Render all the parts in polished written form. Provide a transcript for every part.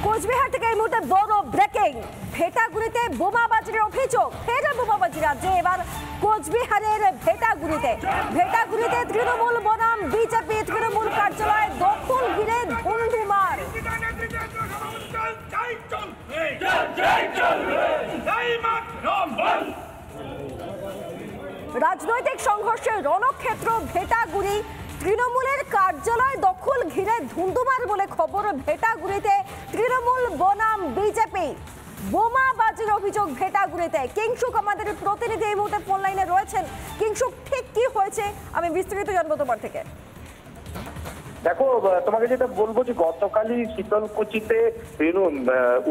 কোচবিহার থেকে এই মুহূর্তে বড় ব্রেকিং। ভেটাগুড়িতে বোমাবাজির অভিযোগ, ফের বোমাবাজি রাজ্যে, এবার কোচবিহারের ভেটাগুড়িতে তৃণমূল বনাম বিজেপি তৃণমূল কার্যালয় দখল ঘিরে ধুন্ধুমার। রাজনৈতিক সংঘর্ষের রণক্ষেত্র ভেটাগুড়ি, তৃণমূলের কার্যালয় দখল ঘিরে ধুন্ধুমার বলে খবর। ভেটাগুড়িতে তৃণমূল বনাম বিজেপি, বোমাবাজির অভিযোগ ভেটাগুড়িতে। কিংসুক আমাদের প্রতিনিধি এই মুহূর্তে ফোন লাইনে রয়েছেন। কিংসুক, ঠিক কি হয়েছে আমি বিস্তারিত জানবো তোমার থেকে। দেখো, তোমাকে যেটা বলবো যে গতকালই শীতলকুচিতে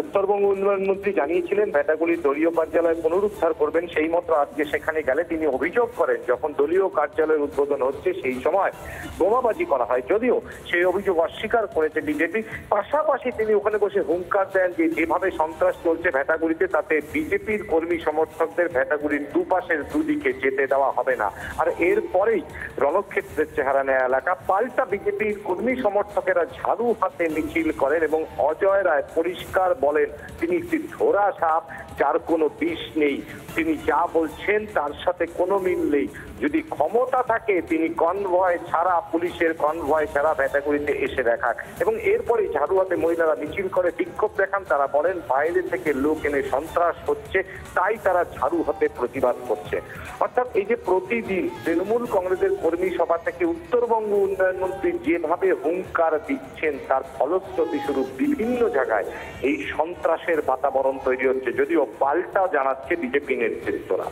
উত্তরবঙ্গ উন্নয়ন মন্ত্রী জানিয়েছিলেন ভেটাগুড়ির দলীয় কার্যালয় পুনরুদ্ধার করবেন। সেই মতো আজকে সেখানে গেলে তিনি অভিযোগ করেন যখন দলীয় কার্যালয়ের উদ্বোধন হচ্ছে সেই সময় বোমাবাজি করা হয়। যদিও সেই অভিযোগ অস্বীকার করেছে বিজেপি। পাশাপাশি তিনি ওখানে বসে হুঙ্কার দেন যে যেভাবে সন্ত্রাস চলছে ভেটাগুড়িতে, তাতে বিজেপির কর্মী সমর্থকদের ভেটাগুড়ির দুপাশের দুদিকে যেতে দেওয়া হবে না। আর এরপরেই রণক্ষেত্রের চেহারা নেয় এলাকা। পাল্টা বিজেপির কর্মী সমর্থকেরা ঝাড়ু হাতে মিছিল করেন এবং অজয় রায় পরিষ্কার বলেন তিনি একটি ধরা সাপ, যার কোনো বিষ নেই। তিনি যা বলছেন তার সাথে কোনো মিল নেই। যদি ক্ষমতা থাকে তিনি কনভয় ছাড়া, পুলিশের কনভয় ছাড়া ভেটাগুড়িতে এসে দেখাক। এবং এরপরে ঝাড়ু হাতে মহিলারা মিছিল করে বিক্ষোভ দেখান। তারা বলেন বাইরে থেকে লোক এনে সন্ত্রাস হচ্ছে, তাই তারা ঝাড়ু হাতে প্রতিবাদ করছে। অর্থাৎ এই যে প্রতিদিন তৃণমূল কংগ্রেসের কর্মী সভা থেকে উত্তরবঙ্গ উন্নয়ন মন্ত্রী যেভাবে হুঙ্কার দিচ্ছেন, তার ফলশ্রুতি স্বরূপ বিভিন্ন জায়গায় এই সন্ত্রাসের বাতাবরণ তৈরি হচ্ছে, যদিও পাল্টা জানাচ্ছে বিজেপি নেতৃত্বরা।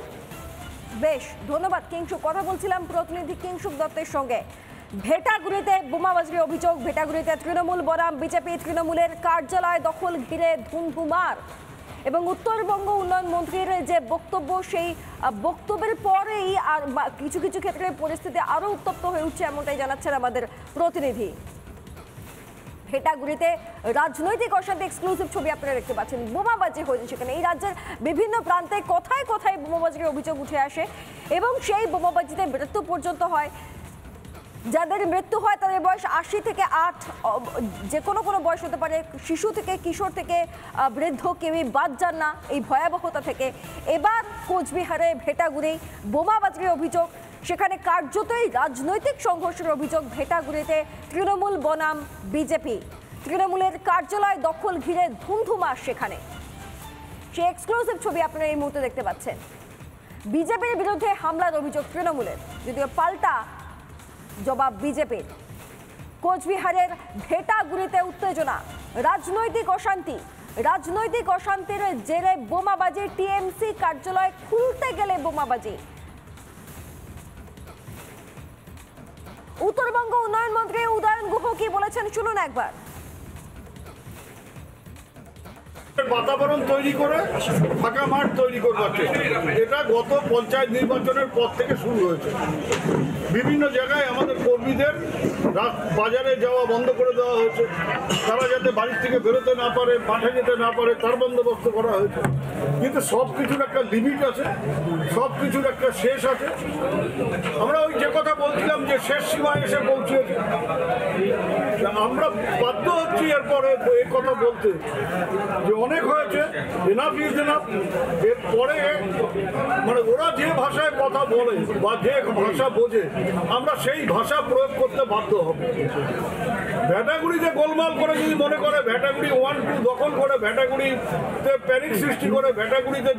বেশ, ধন্যবাদ কিংসুক। কথা বলছিলাম প্রতিনিধি কিংসুক দত্তের সঙ্গে। ভেটাগুড়িতে বোমাবাজির অভিযোগ, ভেটাগুড়িতে তৃণমূল বনাম বিজেপি তৃণমূলের কার্যালয় দখল ঘিরে ধুন্ধুমার। এবং উত্তরবঙ্গ উন্নয়ন মন্ত্রীর যে বক্তব্য, সেই বক্তব্যের পরেই আর কিছু কিছু ক্ষেত্রে পরিস্থিতি আরো উত্তপ্ত হয়ে উঠছে, এমনটাই জানাচ্ছেন আমাদের প্রতিনিধি। ভেটাগুড়িতে রাজনৈতিক অশান্তি, এক্সক্লুসিভ ছবি আপনারা দেখতে পাচ্ছেন। বোমাবাজি হয়েছে সেখানে। এই রাজ্যের বিভিন্ন প্রান্তে কোথায় কোথায় বোমাবাজির অভিযোগ উঠে আসে এবং সেই বোমাবাজিতে মৃত্যু পর্যন্ত হয়। যাদের মৃত্যু হয় তাদের বয়স 80 থেকে 8, যে কোনো বয়স হতে পারে। শিশু থেকে কিশোর থেকে বৃদ্ধ কেউই বাদ যান না এই ভয়াবহতা থেকে। এবার কোচবিহারে ভেটাগুড়ি বোমাবাজির অভিযোগ, সেখানে কার্যতই রাজনৈতিক সংঘর্ষের অভিযোগ। ভেটাগুড়িতে তৃণমূল বনাম বিজেপি, তৃণমূলের কার্যালয় দখল ঘিরে ধুন্ধুমার সেখানে। সেই এক্সক্লুসিভ ছবি আপনারা এই মুহূর্তে দেখতে পাচ্ছেন। বিজেপির বিরুদ্ধে হামলার অভিযোগ তৃণমূলের, যদিও পাল্টা জবাব বিজেপির। কোচবিহারের ভেটাগুড়িতে উত্তেজনা, রাজনৈতিক অশান্তির জেরে বোমাবাজি। টিএমসি কার্যালয় খুলতে গেলে বোমাবাজি। উত্তরবঙ্গ উন্নয়ন মন্ত্রী উদয়ন গুহ কি বলেছেন শুনুন একবার। বাতাবরণ তৈরি করে ফাঁকা মাঠ তৈরি করবার চেষ্টা, এটা গত পঞ্চায়েত নির্বাচনের পর থেকে শুরু হয়েছে। বিভিন্ন জায়গায় আমাদের কর্মীদের বাজারে যাওয়া বন্ধ করে দেওয়া হয়েছে। তারা যাতে বাড়ির থেকে বেরোতে না পারে, মাঠে যেতে না পারে, তার বন্দোবস্ত করা হয়েছে। কিন্তু সব কিছুর একটা লিমিট আছে, সব কিছুর একটা শেষ আছে। আমরা ওই যে কথা বলছিলাম যে শেষ সীমায় এসে পৌঁছেছি, আমরা বাধ্য হচ্ছি এরপরে এই কথা বলতে যে অনেক হয়েছে, এনাফ ইজ এনাফ। এরপরে মানে ওরা যে ভাষায় কথা বলে বা যে ভাষা বোঝে, আমরা সেই ভাষা প্রয়োগ করতে বাধ্য হব। ভেটাগুড়িতে গোলমাল করে যদি মনে করে ভেটাগুড়ি 1-2 দখল করে ভেটাগুড়িতে প্যানিক সৃষ্টি করে ভেটাগুড়িতে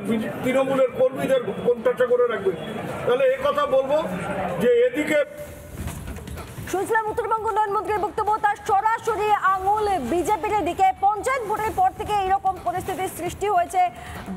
তৃণমূলের কর্মীদের কন্ট্রাক্ট করে রাখবে, তাহলে এ কথা বলবো যে এদিকে শুনছিলাম উত্তরবঙ্গ উন্নয়ন মন্ত্রীর বক্তব্য, তার সরাসরি আঙুল বিজেপির দিকে। পঞ্চায়েত ভোটের পর থেকে এইরকম পরিস্থিতির সৃষ্টি হয়েছে,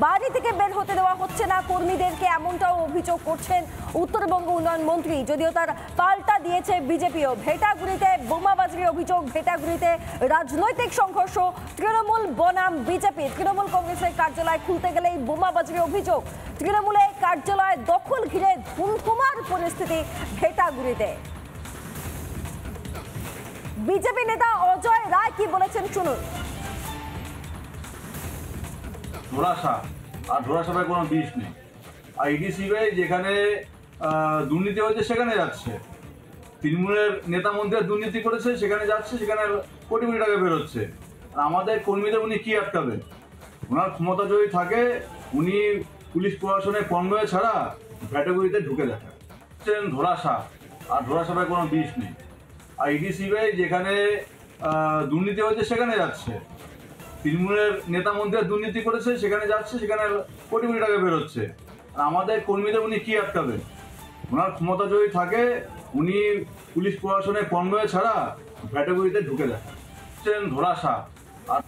বাড়ি থেকে বের হতে দেওয়া হচ্ছে না কর্মীদেরকে, এমনটাও অভিযোগ করছেন উত্তরবঙ্গ উন্নয়ন মন্ত্রী, যদিও তার পাল্টা দিয়েছে বিজেপিও। ভেটাগুড়িতে বোমাবাজির অভিযোগ, ভেটাগুড়িতে রাজনৈতিক সংঘর্ষ, তৃণমূল বনাম বিজেপি, তৃণমূল কংগ্রেসের কার্যালয় খুলতে গেলেই বোমাবাজির অভিযোগ, তৃণমূলের কার্যালয় দখল ঘিরে ধুমধুমার পরিস্থিতি ভেটাগুড়িতে। বিজেপি নেতা অজয় রায় কি বলেছেন শুনুন। ধরাসাপে কোনো বিষ নেই। আর ইডিসিবিআই যেখানে দুর্নীতি হয়েছে সেখানে যাচ্ছে, তৃণমূলের নেতা মন্ত্রীরা দুর্নীতি করেছে সেখানে যাচ্ছে, সেখানে কোটি কোটি টাকা বেরোচ্ছে। আর আমাদের কর্মীদের উনি কি আটকাবেন? ওনার ক্ষমতা যদি থাকে উনি পুলিশ প্রশাসনে কনভয় ছাড়া ক্যাটাগরিতে ঢুকে দেখান। ধরা সাপ, আর ধরা সাপের কোনো বিষ নেই। আর ইডি সিবিআই যেখানে দুর্নীতি হয়েছে সেখানে যাচ্ছে, তৃণমূলের নেতা মন্ত্রীরা দুর্নীতি করেছে সেখানে যাচ্ছে, সেখানে কোটি কোটি টাকা বেরোচ্ছে। আর আমাদের কর্মীদের উনি কি আটকাবেন? ওনার ক্ষমতা যদি থাকে উনি পুলিশ প্রশাসনে কনভয় ছাড়া ক্যাটাগরিতে ঢুকে দেখান। ধরা সাপ। আর